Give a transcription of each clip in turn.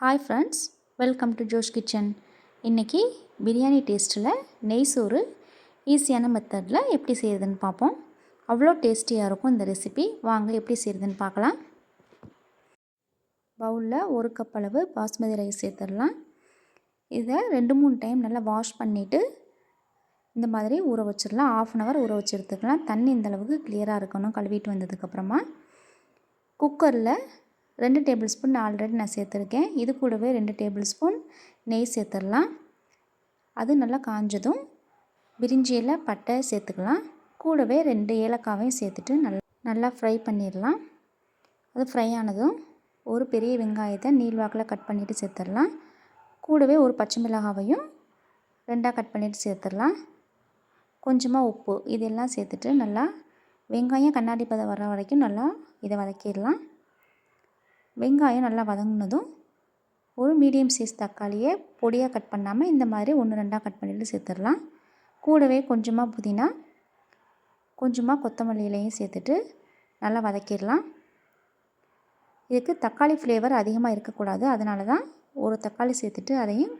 Hi friends, welcome to Josh kitchen. இன்றைக்கி பிரியாணி டேஸ்ட்டில் நெய் சோறு ஈஸியான மெத்தடில் எப்படி செய்கிறதுன்னு பார்ப்போம். அவ்வளோ டேஸ்டியாக இருக்கும் இந்த ரெசிபி. வாங்க எப்படி செய்கிறதுன்னு பார்க்கலாம். பவுலில் 1 கப் அளவு பாஸ்மதி ரைஸ் சேர்த்துடலாம். இதை 2-3 டைம் நல்லா வாஷ் பண்ணிவிட்டு இந்த மாதிரி ஊற வச்சிடலாம். 1/2 hour ஊற வச்சு எடுத்துக்கலாம். தண்ணி இந்த அளவுக்கு கிளியராக இருக்கணும். கழுவிட்டு வந்ததுக்கப்புறமா குக்கரில் 2 டேபிள் ஸ்பூன் ஆல்ரெடி நான் சேர்த்துருக்கேன். இது கூடவே 2 டேபிள் ஸ்பூன் நெய் சேர்த்துடலாம். அது நல்லா காஞ்சதும் பிரிஞ்சி இலை, பட்டை சேர்த்துக்கலாம். கூடவே 2 ஏலக்காவையும் சேர்த்துட்டு நல்லா ஃப்ரை பண்ணிடலாம். அது ஃப்ரை ஆனதும் ஒரு பெரிய வெங்காயத்தை நீள்வாக்கில் கட் பண்ணிவிட்டு சேர்த்துடலாம். கூடவே ஒரு பச்சை மிளகாவையும் 2ஆக கட் பண்ணிவிட்டு சேர்த்துடலாம். கொஞ்சமாக உப்பு இதெல்லாம் சேர்த்துட்டு நல்லா வெங்காயம் கண்ணாடி பதம் வர வரைக்கும் நல்லா இதை வதக்கிடலாம். வெங்காயம் நல்லா வதங்கினதும் ஒரு மீடியம் சைஸ் தக்காளியை பொடியாக கட் பண்ணாமல் இந்த மாதிரி 1-2ஆக கட் பண்ணிவிட்டு சேர்த்துடலாம். கூடவே கொஞ்சமாக புதினா, கொஞ்சமாக கொத்தமல்லி இலையும் சேர்த்துட்டு நல்லா வதக்கிடலாம். இதுக்கு தக்காளி ஃப்ளேவர் அதிகமாக இருக்கக்கூடாது, அதனால தான் ஒரு தக்காளி சேர்த்துட்டு அதையும்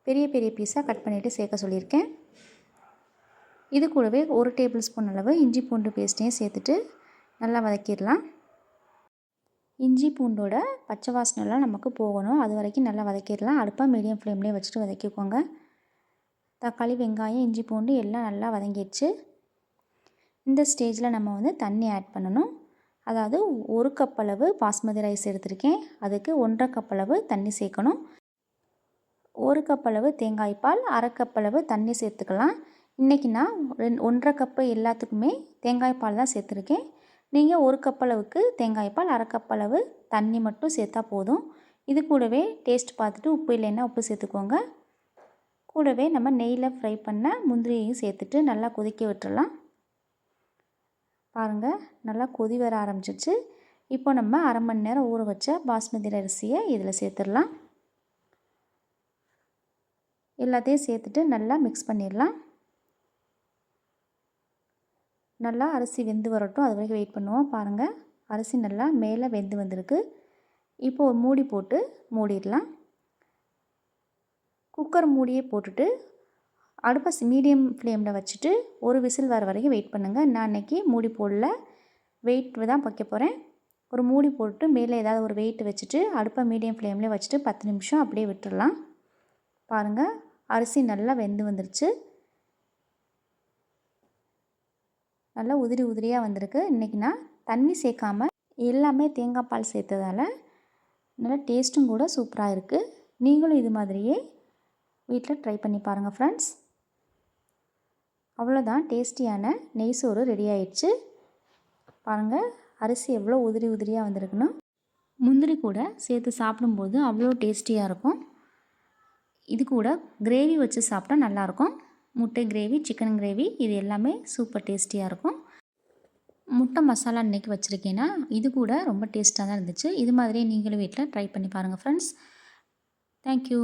பெரிய பெரிய பீஸாக கட் பண்ணிவிட்டு சேர்க்க சொல்லியிருக்கேன். இது கூடவே 1 டேபிள் ஸ்பூன் அளவு இஞ்சி பூண்டு பேஸ்ட்டையும் சேர்த்துட்டு நல்லா வதக்கிடலாம். இஞ்சி பூண்டோட பச்சை வாசனைலாம் நமக்கு போகணும், அது வரைக்கும் நல்லா வதக்கிடலாம். அடுப்பை மீடியம் ஃப்ளேம்லேயே வச்சுட்டு வதக்கிக்கோங்க. தக்காளி, வெங்காயம், இஞ்சி பூண்டு எல்லாம் நல்லா வதங்கிடுச்சு. இந்த ஸ்டேஜில் நம்ம தண்ணி ஆட் பண்ணணும். அதாவது 1 கப் அளவு பாஸ்மதி ரைஸ் எடுத்திருக்கேன், அதுக்கு 1.5 கப் அளவு தண்ணி சேர்க்கணும். 1 கப் அளவு தேங்காய் பால், 1/2 கப் அளவு தண்ணி சேர்த்துக்கலாம். இன்றைக்கி நான் 1.5 கப்பு எல்லாத்துக்குமே தேங்காய் பால் தான் சேர்த்துருக்கேன். நீங்கள் 1 கப் அளவுக்கு தேங்காய் பால், 1/2 கப் அளவு தண்ணி மட்டும் சேர்த்தா போதும். இது கூடவே டேஸ்ட் பார்த்துட்டு உப்பு இல்லைன்னா உப்பு சேர்த்துக்கோங்க. கூடவே நம்ம நெய்யில் ஃப்ரை பண்ண முந்திரியையும் சேர்த்துட்டு நல்லா கொதிக்க விட்டுறலாம். பாருங்கள், நல்லா கொதி வர ஆரம்பிச்சிச்சு. இப்போ நம்ம 1/2 மணி நேரம் ஊற வச்ச பாஸ்மதி அரிசியை இதில் சேர்த்துடலாம். எல்லாத்தையும் சேர்த்துட்டு நல்லா மிக்ஸ் பண்ணிடலாம். நல்லா அரிசி வெந்து வரட்டும், அது வரைக்கும் வெயிட் பண்ணுவோம். பாருங்கள், அரிசி நல்லா மேலே வெந்து வந்திருக்கு. இப்போது ஒரு மூடி போட்டு மூடிடலாம். குக்கர் மூடியே போட்டுட்டு அடுப்பை மீடியம் ஃப்ளேமில் வச்சுட்டு ஒரு விசில் வர வரைக்கும் வெயிட் பண்ணுங்கள். நான் இன்றைக்கி மூடி போடல, வெயிட் தான் வைக்க போகிறேன். ஒரு மூடி போட்டு மேலே ஏதாவது ஒரு வெயிட் வச்சுட்டு அடுப்பை மீடியம் ஃப்ளேம்லேயே வச்சுட்டு 10 நிமிஷம் அப்படியே விட்டுடலாம். பாருங்கள், அரிசி நல்லா வெந்து வந்துருச்சு. நல்லா உதிரி உதிரியாக வந்திருக்கு. இன்றைக்கி நான் தண்ணி சேர்க்காமல் எல்லாமே தேங்காய் பால் சேர்த்ததால் நல்லா டேஸ்ட்டும் கூட சூப்பராக இருக்குது. நீங்களும் இது மாதிரியே வீட்டில் ட்ரை பண்ணி பாருங்கள் ஃப்ரெண்ட்ஸ். அவ்வளோதான், டேஸ்டியான நெய் சோறு ரெடி ஆயிடுச்சு. பாருங்கள், அரிசி எவ்வளோ உதிரி உதிரியாக வந்திருக்குன்னு. முந்திரி கூட சேர்த்து சாப்பிடும்போது அவ்வளோ டேஸ்டியாக இருக்கும். இது கூட கிரேவி வச்சு சாப்பிட்டா நல்லாயிருக்கும். முட்டை கிரேவி, சிக்கன் கிரேவி, இது எல்லாமே சூப்பர் டேஸ்டியாக இருக்கும். முட்டை மசாலா இன்றைக்கி வச்சுருக்கேன்னா இது கூட ரொம்ப டேஸ்ட்டாக தான் இருந்துச்சு. இது மாதிரியே நீங்களும் வீட்டில் ட்ரை பண்ணி பாருங்கள் ஃப்ரெண்ட்ஸ். தேங்க்யூ.